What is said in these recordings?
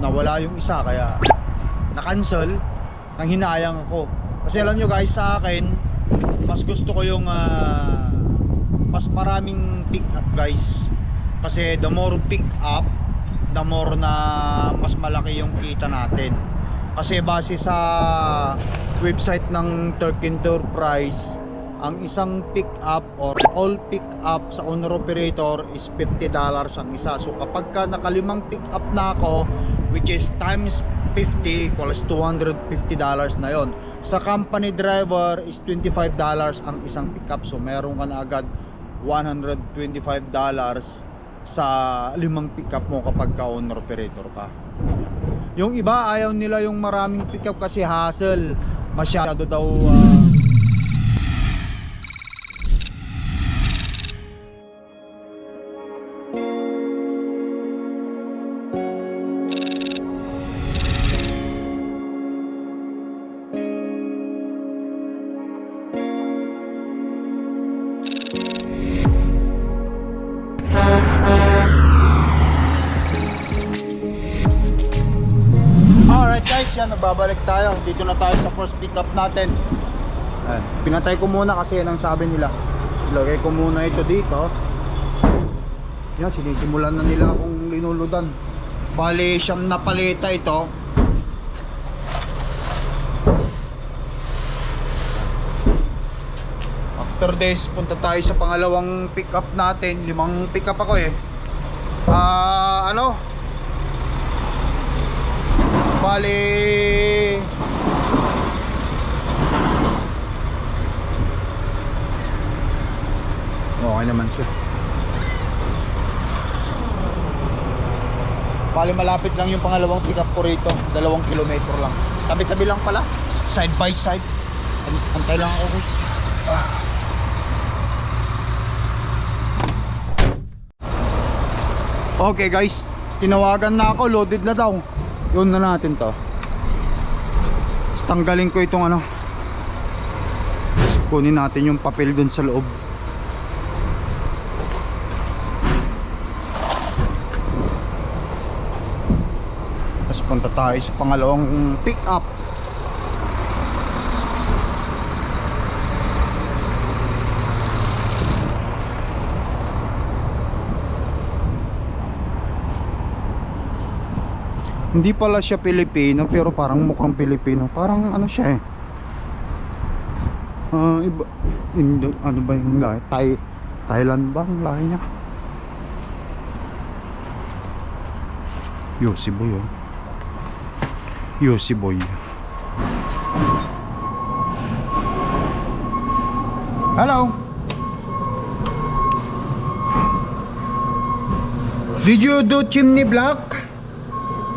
nawala yung isa, kaya na-cancel. Nang hinayang ako. Kasi alam nyo guys, sa akin mas gusto ko yung mas maraming pick up guys. Kasi the more pick up, the more na mas malaki yung kita natin. Kasi base sa website ng Turk Enterprise, ang isang pick up or all pick up sa owner operator is $50 ang isa. So kapag ka nakalimang pick up na ako, which is times 50 equals $250 na yon. Sa company driver is $25 ang isang pick up. So meron ka na agad $125 sa limang pick up mo kapag ka owner operator ka. Yung iba ayaw nila yung maraming pick up kasi hassle, masyado daw yan, nagbabalik tayo. Dito na tayo sa first pick up natin. Ayan. Pinatay ko muna kasi yan ang sabi nila. Ilagay ko muna ito dito. Yan, sinisimulan na nila akong linuludan. Bali, siyam na paleta ito. After this, punta tayo sa pangalawang pick up natin. 5 pick up ako eh. Bali, okay naman siya. Bali, malapit lang yung pangalawang pick up ko rito. 2 kilometro lang. Tabi-tabi lang pala. Side by side. Antay lang ako guys. Okay guys, tinawagan na ako. Loaded na daw. Yun na natin to. Tapos tanggalin ko itong Tapos kunin natin yung papel dun sa loob. Tapos punta tayo sa pangalawang pick up. Hindi pala siya Pilipino pero parang mukhang Pilipino. Parang ano siya eh. Iba, ano ba yung lahi? Thailand ba ang lahi niya? Yossi Boy oh. Yossi Boy. Hello. Did you do chimney block?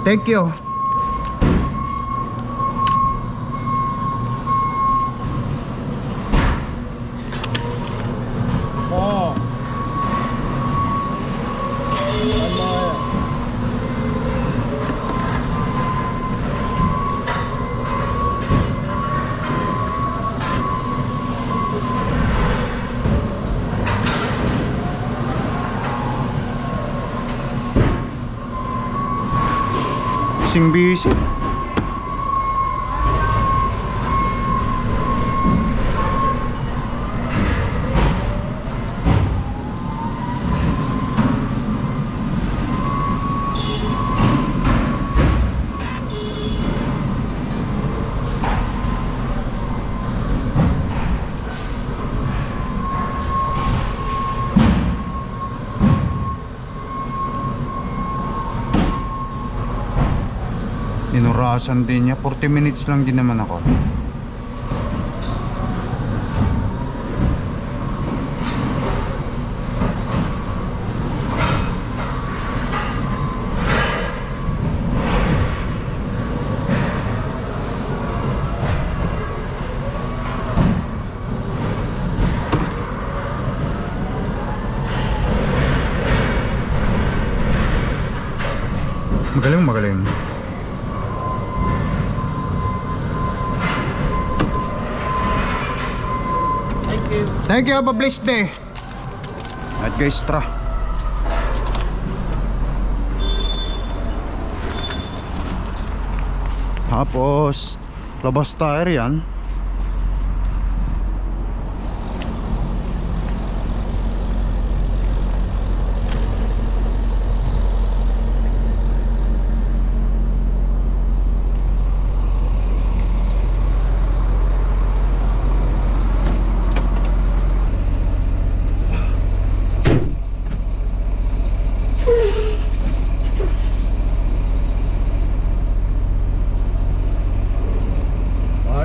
Thank you. Oh. Busy. Inurasan din niya. 40 minutes lang din naman ako. Magaling. Thank you, have a blessed day. At guys, tara. Tapos labas tire yan.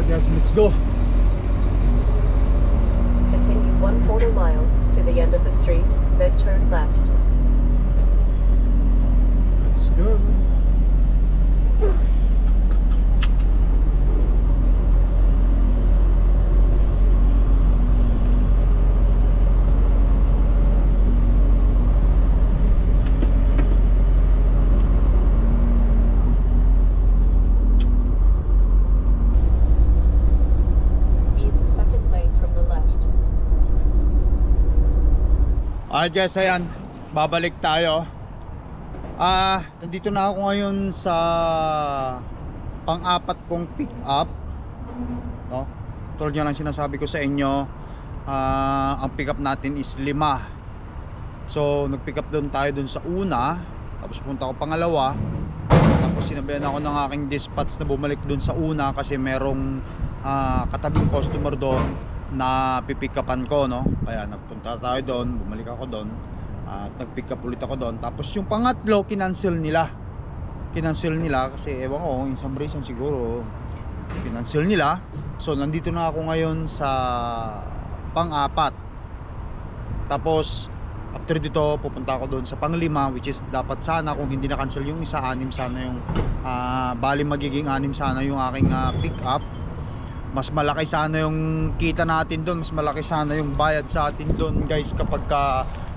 Yes, let's go. Continue 1/4 mile to the end of the street, then turn left. Let's go. Alright guys, ayan, babalik tayo. Nandito na ako ngayon sa pang-apat kong pick up, no? Tulad nyo lang sinasabi ko sa inyo, ang pick up natin is 5. So nag-pick up doon tayo doon sa una, tapos punta ako pangalawa, tapos sinabihan ako ng aking dispatch na bumalik doon sa una kasi merong katabing customer doon na pipick upan ko, no? Kaya nagpunta tayo doon, bumalik ako doon at nag-pick up ulit ako doon. Tapos yung pangatlo kinancel nila kasi ewan ko, in some reason siguro kinancel nila. So nandito na ako ngayon sa pang-apat. Tapos after dito pupunta ako doon sa pang-5, which is dapat sana kung hindi na cancel yung isa, 6 sana yung bali magiging 6 sana yung aking pick up. Mas malaki sana yung kita natin doon, mas malaki sana yung bayad sa atin doon guys kapag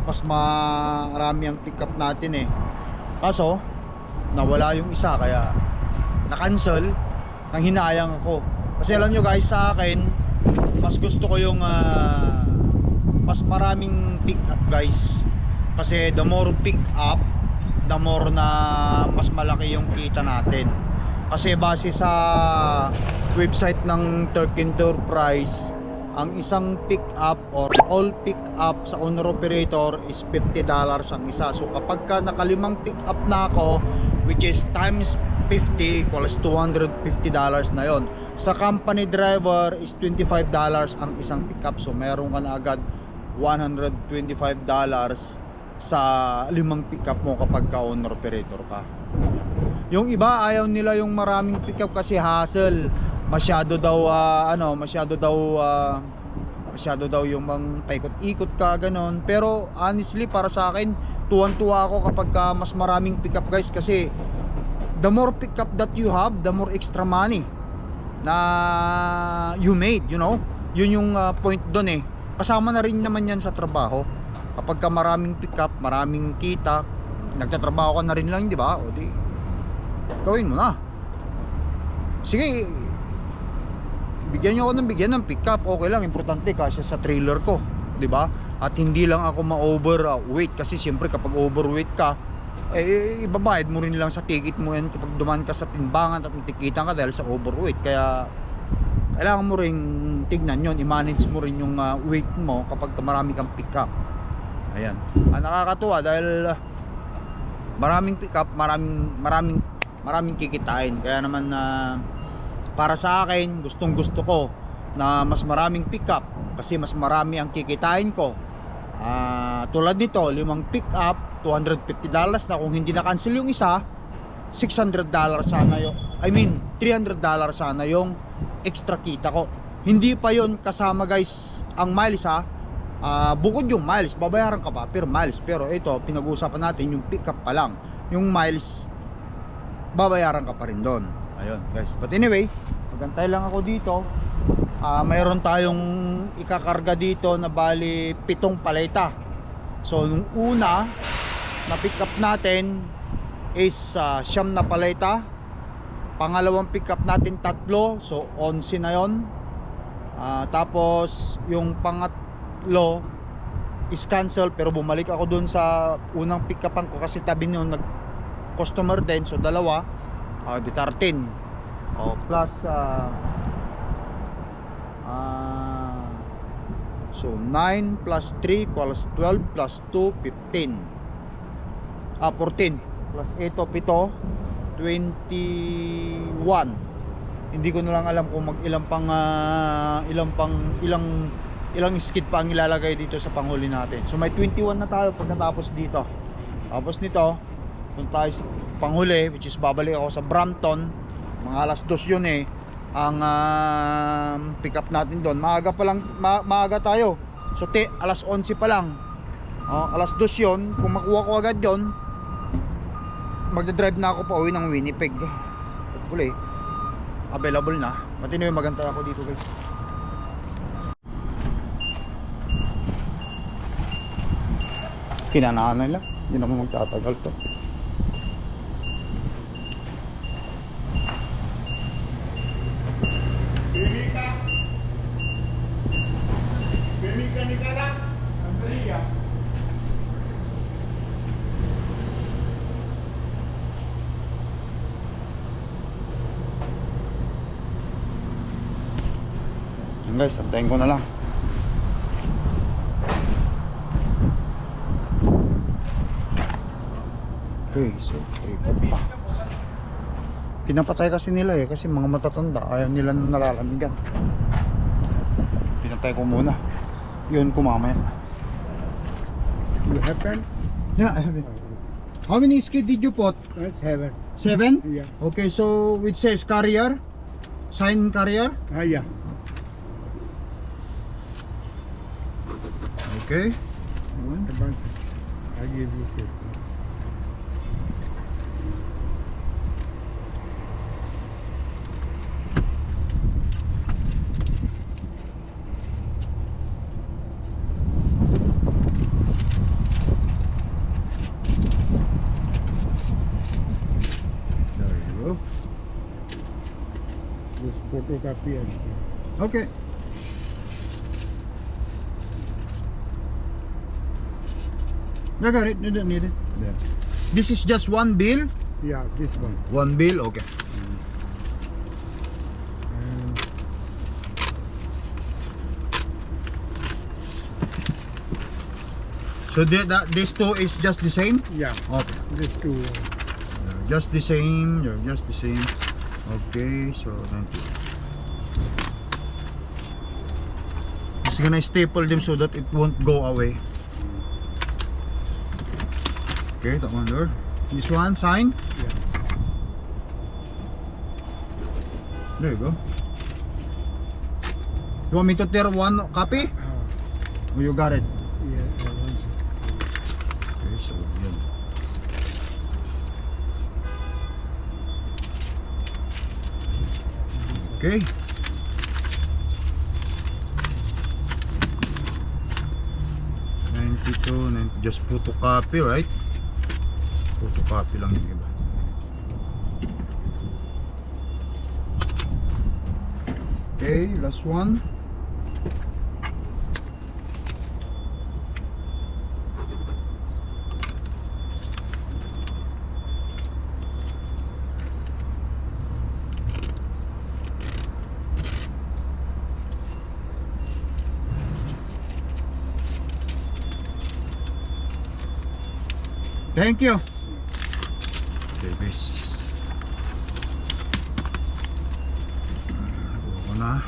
mas marami ang pick up natin eh. Kaso nawala yung isa kaya na-cancel, nang hinayang ako. Kasi alam nyo guys, sa akin mas gusto ko yung mas maraming pick up guys. Kasi the more pick up, the more na mas malaki yung kita natin. Kasi base sa website ng Turk Enterprise, ang isang pick up or all pick up sa owner operator is $50 ang isa. So kapag ka nakalimang pick up na ako, which is times 50 equals $250 na yon. Sa company driver is $25 ang isang pick up. So meron ka na agad $125 sa limang pick up mo kapag ka owner operator ka. Yung iba ayaw nila yung maraming pick up kasi hassle. Masyado daw yung mang paikot-ikot ka ganon. Pero honestly para sa akin, tuwan-tuwa ako kapag mas maraming pick up guys, kasi the more pick up that you have, the more extra money na you made, you know. Yun yung point doon eh. Kasama na rin naman yan sa trabaho. Kapag ka maraming pick up, maraming kita, nagtatrabaho ka na rin lang, di ba? O di gawin mo na. Sige, bigyan niyo ako ng bigyan ng pick up, okay lang, importante kasi sa trailer ko, 'di ba? At hindi lang ako ma-overweight kasi siyempre kapag overweight ka, ibabayad mo rin lang sa ticket mo yan kapag dumaan ka sa timbangan at tikitan ka dahil sa overweight. Kaya kailangan mo ring tignan yon, i-manage mo rin yung weight mo kapag marami kang pick up. Ayan. Nakakatuwa dahil maraming pick up, maraming kikitain. Kaya naman para sa akin, gustong gusto ko na mas maraming pick up kasi mas marami ang kikitain ko. Tulad nito, 5 pick up, $250 na. Kung hindi na cancel yung isa, $600 sana yung, $300 sana yung extra kita ko. Hindi pa yon kasama guys ang miles ha. Bukod yung miles, babayaran ka pa per miles. Pero ito, pinag-uusapan natin yung pick up pa lang. Yung miles, babayaran ka pa rin doon. Ayun guys, but anyway, magantay lang ako dito. Mayroon tayong ikakarga dito na bali 7 paleta. So nung una na pick up natin is 9 na paleta. Pangalawang pick up natin 3, so 11 na yon. Tapos yung pangatlo is cancel, pero bumalik ako dun sa unang pick upan ko kasi tabi nyo nag customer din, so 2, di 13. Oh, plus so 9 plus 3 equals 12 plus 2 15. 14 plus ito 7 21. Hindi ko na lang alam kung ilang skid pa ang ilalagay dito sa panghuli natin. So may 21 na tayo pagkatapos dito. Tapos nito, punta tayo sa panghuli, which is babalik ako sa Brampton. Mga alas 2 yun eh ang pick up natin doon. Maaga pa lang, maaga tayo. So alas 11 pa lang. Alas 2 yun. Kung makuha ko agad yun, magdadrive na ako pa uwi ng Winnipeg. Hopefully available na. Matino yung magantay ako dito, guys. Kinanaan nila. Hindi naman magtatagal to. Yan guys, antayin ko na lang. Okay, so tripod pa. Pinapatay kasi nila eh, kasi mga matatanda ayaw nila nalalamigan. Pinatay ko muna. Yun ko mamaya. You have pen? Yeah, I have it. How many skid did you put? 7. 7? Yeah. Okay, so it says carrier. Sign carrier. Yeah. Okay. Advance. I give you 50. There you go. This photocopy and Okay. I got it. You don't need it. There. This is just one bill. yeah, this one. One bill. Okay. And So this two is just the same. yeah, Okay. this two. Just the same. Yeah, just the same. Okay. So 90. Just gonna staple them so that it won't go away. Okay, that one there. This one, sign. Yeah. There you go. You want me to tear one copy? Oh, you got it. Yeah, I want it. Okay, so yun. Okay. Just photocopy, right? Photocopy lang yung iba. Okay, last one. Thank you. Okay, guys. Nakuha ko na.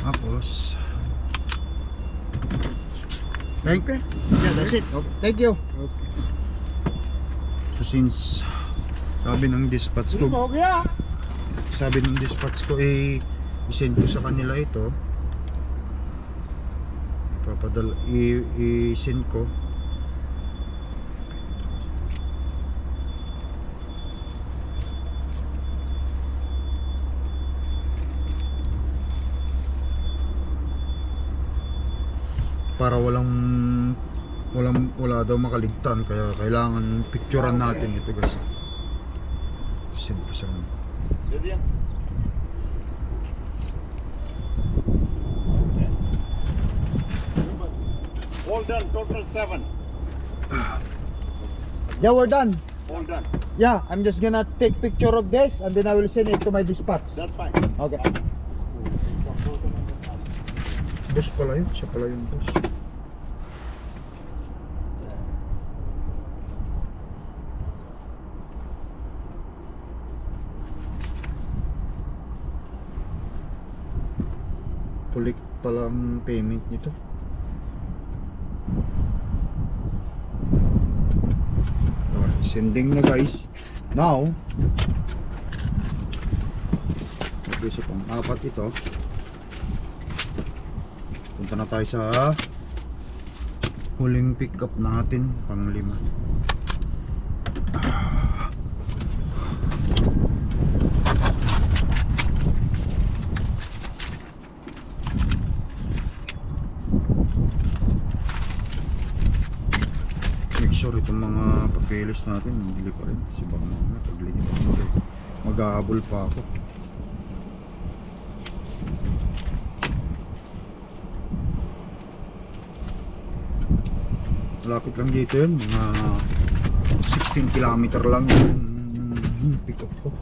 Tapos thank you. Yeah, that's it. Okay. Thank you. Okay. So since sabi ng dispatch ko, i-send ko sa kanila ito. I-send ko. Para wala daw makaligtan, kaya kailangan picturean natin ito, guys. Send ko sa kanila. All done, total 7. Yeah, we're done. All done. Yeah, I'm just gonna take picture of this and then I will send it to my dispatch. That's fine. Okay. Boss pala yun. Siya pala yung boss. Kulik pala ang payment nito. Okay, sending na guys. Now, okay, so pang-apat ito. Punta na tayo sa huling pick up natin, pang-5. Make sure itong mga papeles natin hindi pa rin kasi baka mamaya paglipat mag-aabol pa ako. Malapit lang dito yun, mga 16 kilometer lang yung pick up ko.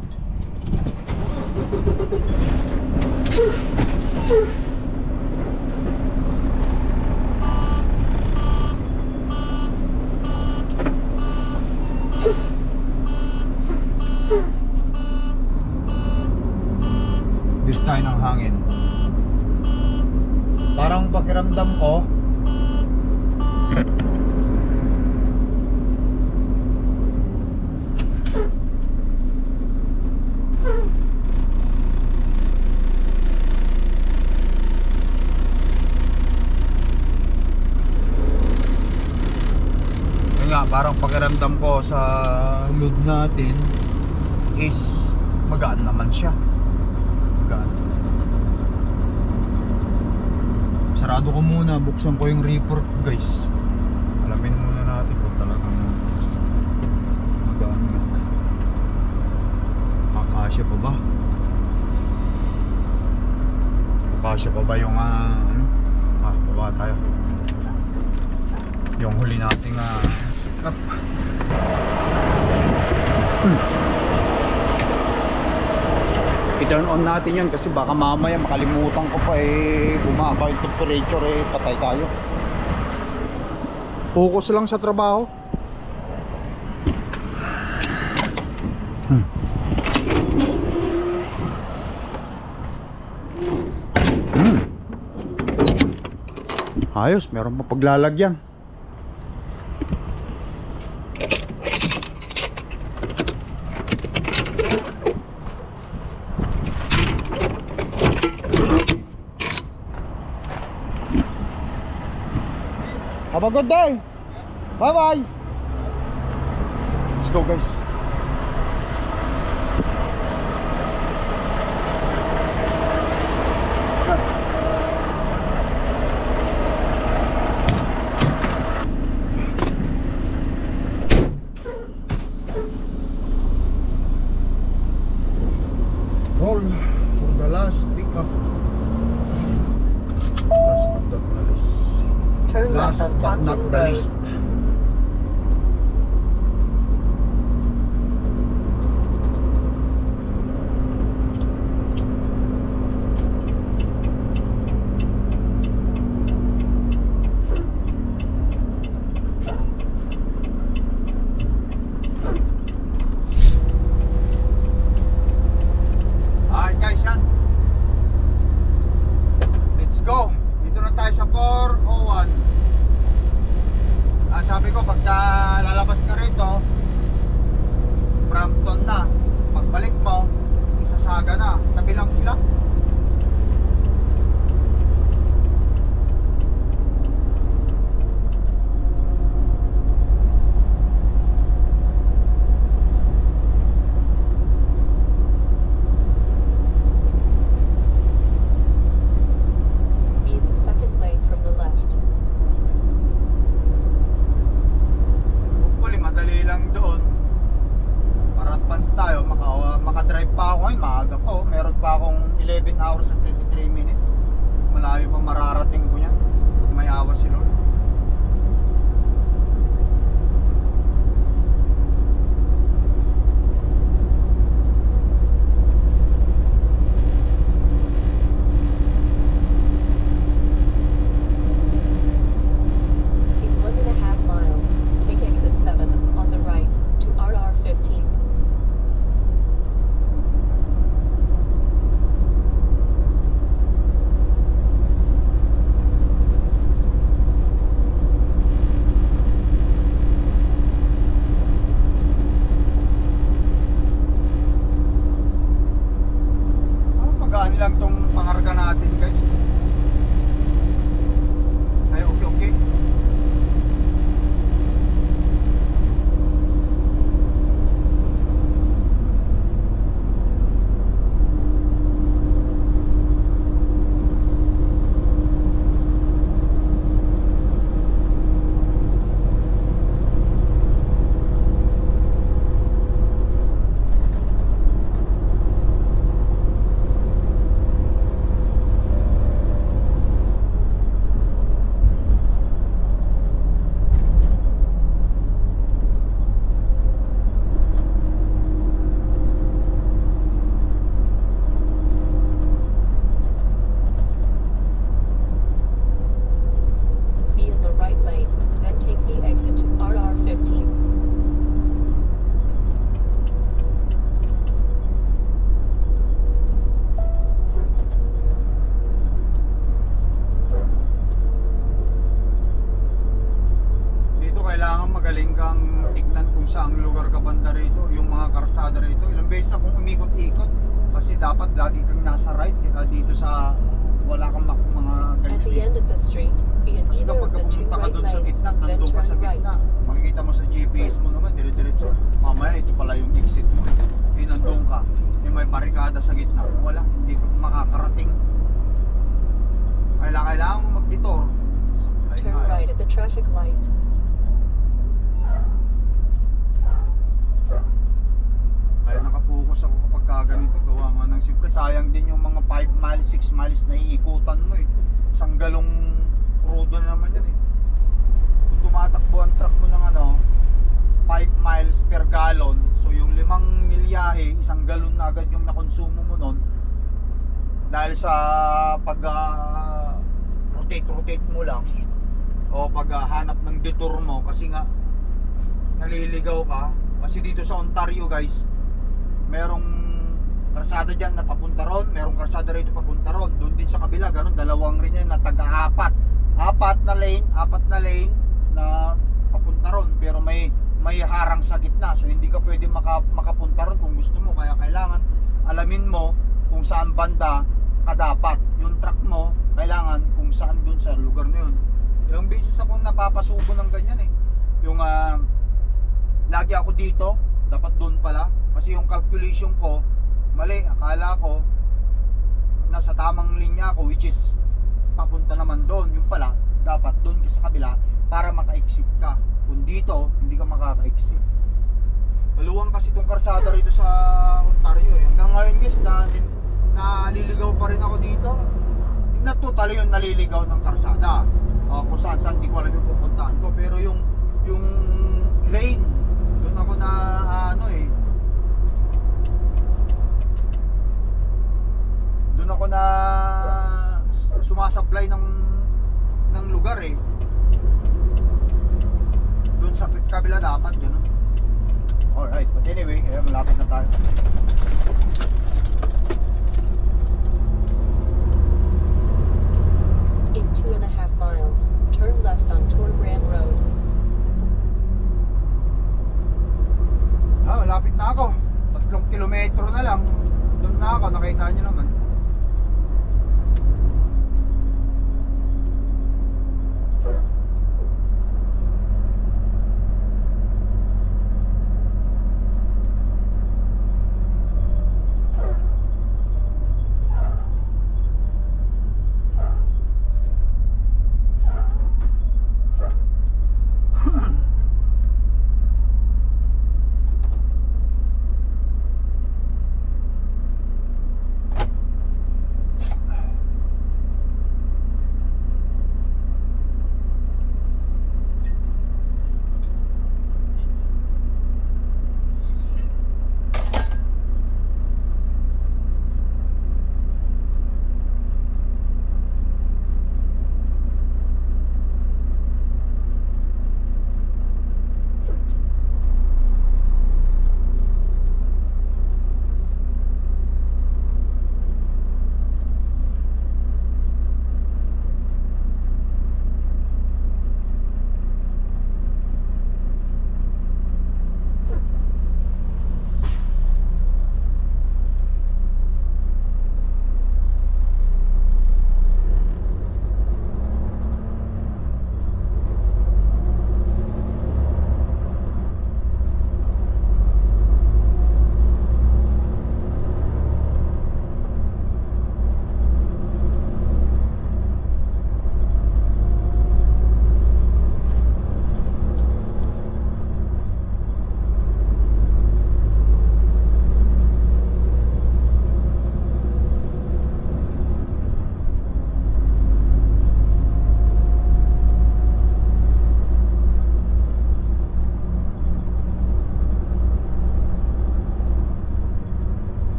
Bis tayo ng hangin. Parang pakiramdam ko parang pakiramdam ko sa load natin is magaan naman siya. Magaan. Sarado ko muna, buksan ko yung reaper guys. Alamin muna natin kung talagang magaan nga. Kakasya pa ba? Kakasya pa ba yung baba tayo. Yung huli nating up. I-turn on natin yun kasi baka mamaya makalimutan ko pa bumaba yung temperature patay tayo. Focus lang sa trabaho. Ayos, meron pa paglalagyan. Have a good day. Bye bye. Let's go guys. Roll for the last pickup. Last but not the least. Turn left Last on but not Tonkin the Road. least. Alright guys, yan. Let's go. Dito na tayo sa 401. Sabi ko pagka lalabas ka rito Brampton na. Pagbalik mo Isasaga na. Tabi lang sila. Be in the second lane from the left. Hopefully madali lang doon. Para advance tayo, makadrive pa ako ngayon, maaga pa meron pa akong 11 hours and 23 minutes. Malayo pa mararating ko yan. Pag may awa si Lord. akong umikot-ikot kasi dapat lagi kang nasa right dito sa wala kang mga At the ganyan. end of the street, be in Kasi either kapag of the two pumunta ka right doon sa lanes, gitna, then nandun ka sa turn right. gitna, makikita mo sa GPS mo naman, dire-diretso. Mamaya ito pala yung exit mo. Nandun ka, may barikada sa gitna. Wala, hindi ka makakarating. Kailangan mo mag-detour. Turn right at the traffic light. Kaya nakapokus ako kapag ganito, gawa nga ng simple. Sayang din yung mga 5 miles, 6 miles na iikutan mo eh. Isang galong crudo na naman yan eh. Kung tumatakbo ang truck mo ng 5 miles per gallon, so yung 5 milyahe, isang galon na agad yung nakonsumo mo nun. Dahil sa pag rotate mo lang o pag hanap ng detour mo kasi nga naliligaw ka. Kasi dito sa Ontario guys, merong karsada dyan na papunta ron, merong karsada rito papunta ron. Doon din sa kabila, ganun, dalawang rin yan na taga-apat. Apat na lane na papunta ron, pero may harang sa gitna. So hindi ka pwede makapunta ron kung gusto mo. Kaya kailangan alamin mo kung saan banda ka dapat. Yung truck mo, kailangan kung saan dun sa lugar na yun. Ilang beses akong napapasubo ng ganyan eh. Yung lagi ako dito, dapat doon pala. Kasi yung calculation ko, mali. Akala ko, nasa tamang linya ako, which is papunta naman doon. Yung pala, dapat doon ka sa kabila para maka-exit ka. Kung dito, hindi ka makaka-exit. Maluwang kasi itong karsada rito sa Ontario eh. Hanggang ngayon guys, naliligaw pa rin ako dito. Not totally yung naliligaw ng karsada. Kung saan di ko alam yung pupuntahan ko. Pero yung lane, doon ako na doon ako na sumasablay ng lugar eh. Doon sa kabila dapat gano'n. Alright, but anyway, malapit na tayo. In 2.5 miles, turn left on Torgram Road. Malapit na ako. 3 kilometro na lang. Doon na ako, nakita nyo naman.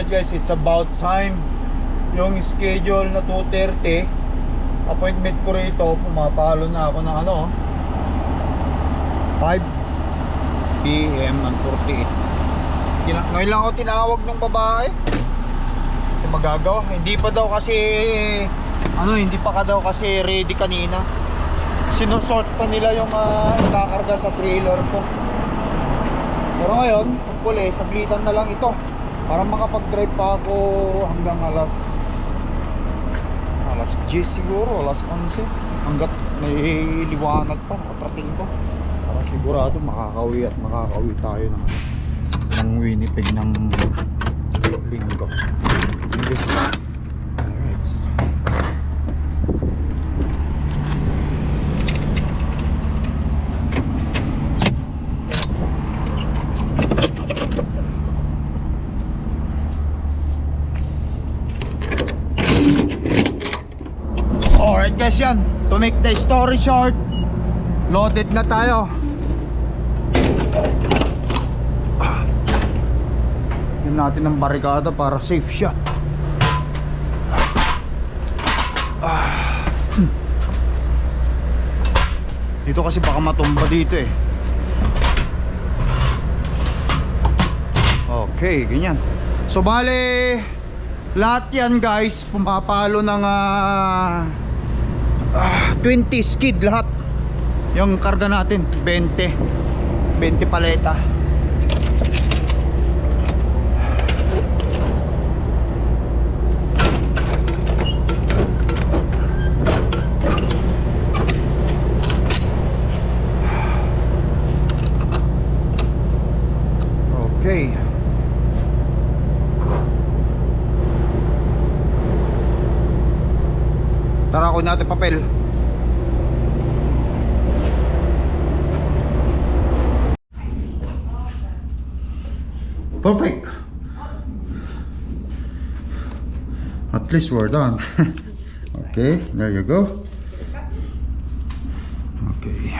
Alright guys, it's about time. Yung schedule na 2:30, appointment ko rito, pumapalo na ako ng 5 PM and 48. Ngayon lang ako tinawag ng babae. Ito magagawa. Hindi pa daw kasi hindi pa ka daw kasi ready kanina. Sinusort pa nila yung nakakarga sa trailer ko. Pero ngayon, hopefully, sablitan na lang ito para makapag-drive pa ako hanggang alas 10 siguro, alas 11 hanggat may liwanag pa, nakatrating ko para sigurado makakauwi tayo ng Winnipeg ng linggo. Yes. Alright. Alright guys, yan. To make the story short, loaded na tayo. Yan natin ang barikada para safe siya. Dito kasi baka matumba dito eh. Okay, ganyan. So bale, lahat yan guys, pumapalo ng 20 skid lahat. Yung karga natin 20 paleta. Okay. Tara, kunin natin papel. Perfect. At least we're done. Okay, there you go. Okay.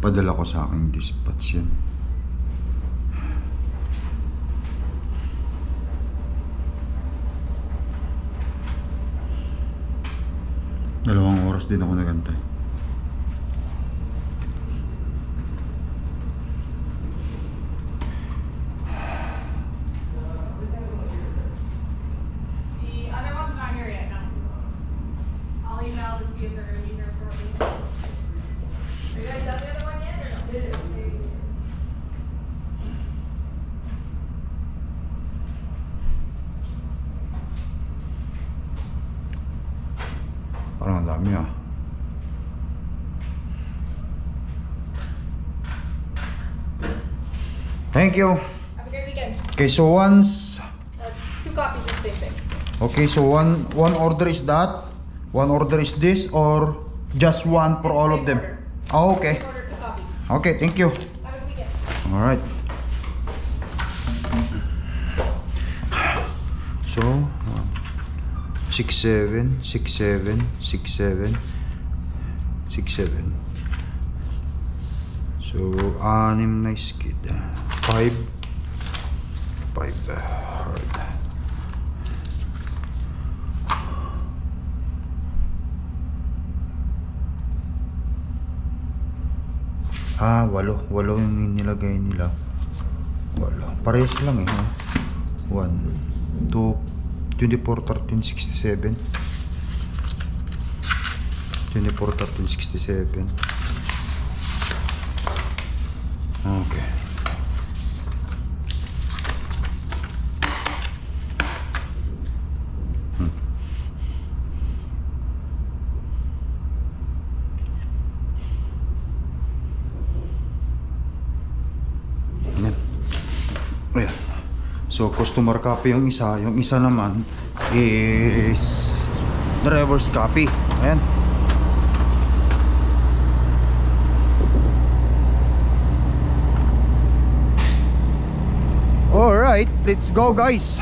Padala ko sa aking dispatch yan. Dalawang oras din ako nagantay. The other one's not here yet, no. I'll email to see if they're going to be here shortly. Are you guys done the other one yet, or no? Parang ang dami ah. Thank you. Have a great weekend. Okay, so once 2 copies of the same thing. okay, so one order is that, one order is this, or just one for all of them? Oh, okay. Order 2 copies. Okay, thank you. Have a good weekend. All right. So 6 7 6 7 6 7 6 7. So 6 na skid. 5 hard. Walo yung nilagay nila. Walo. Parehas lang eh. 1 2 24 13 67. 24 13 67. Okay. Ayan. So customer copy yung isa naman is driver's copy. Ayan. Alright, let's go guys.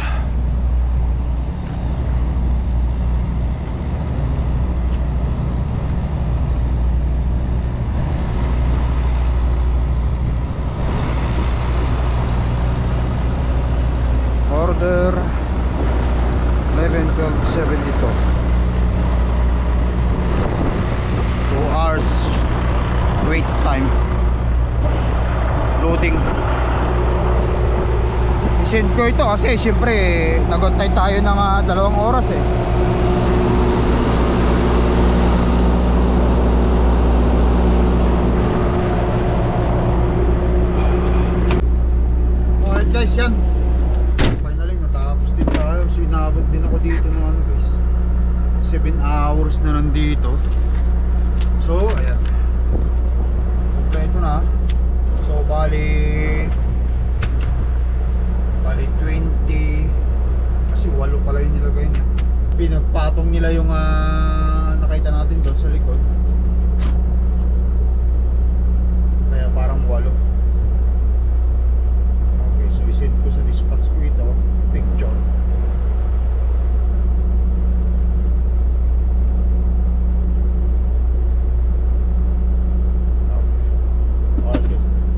Loading. I-send ko ito kasi syempre nag-antay tayo ng 2 oras eh. Alright guys, yan. Finally natapos din tayo. So inabot din ako dito ng ano guys, 7 hours na nandito. So ayan, kompleto na. So bali 20, kasi 8 pala yung nilagay niya. Pinagpatong nila yung nakita natin doon sa likod, kaya parang 8. Okay, so isend ko sa dispatch ko ito picture.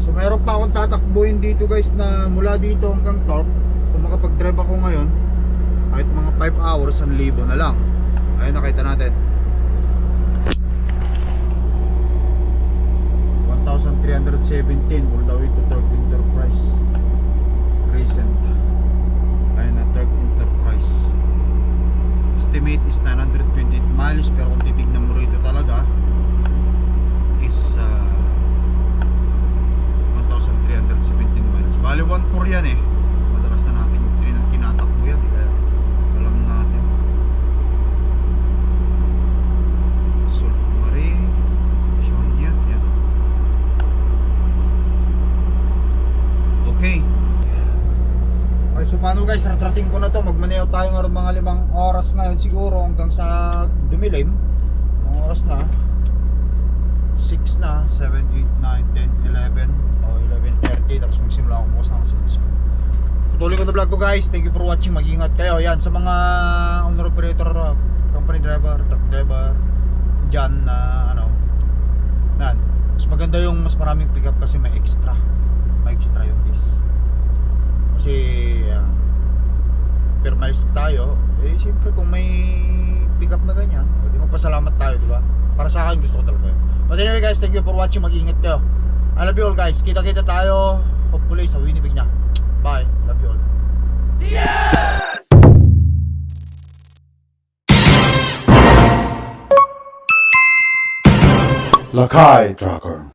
So meron pa akong tatakbuhin dito guys na mula dito hanggang Torp. Kung makapag-drive ako ngayon, kahit mga 5 hours, 1,000 na lang. Ayun, nakita natin 1,317 all the way to Torp Enterprise recent. Ayun na, Torp Enterprise. Estimate is 928 miles, pero kung titignan mo rito talaga is 1,317 miles. Bali 1,400 yan eh. Madalas na natin tinatakbo yan, kaya alam natin. Sulmari, Shonya, yan. Okay. Okay, so paano guys, ratrating ko na to. Magmaneho tayo ng mga 5 oras ngayon siguro hanggang sa dumilim. Mga oras na 6 na, 7, 8, 9, 10, 11 o 11:30, tapos magsimula ako bukas na sa disco. Tutuloy ko na vlog ko guys. Thank you for watching. Mag-ingat kayo. Yan, sa mga owner operator, company driver, truck driver dyan na yan, mas maganda yung mas maraming pick up kasi may extra yung guys. Kasi per miles tayo, eh siyempre kung may pick up na ganyan, di magpasalamat tayo, di ba? Para sa akin gusto ko talaga yun. But anyway guys, thank you for watching. Mag-ingat kayo. I love you all guys. Kita-kita tayo hopefully sa Winnipeg na. Bye. Love you all. Lakai Tracker.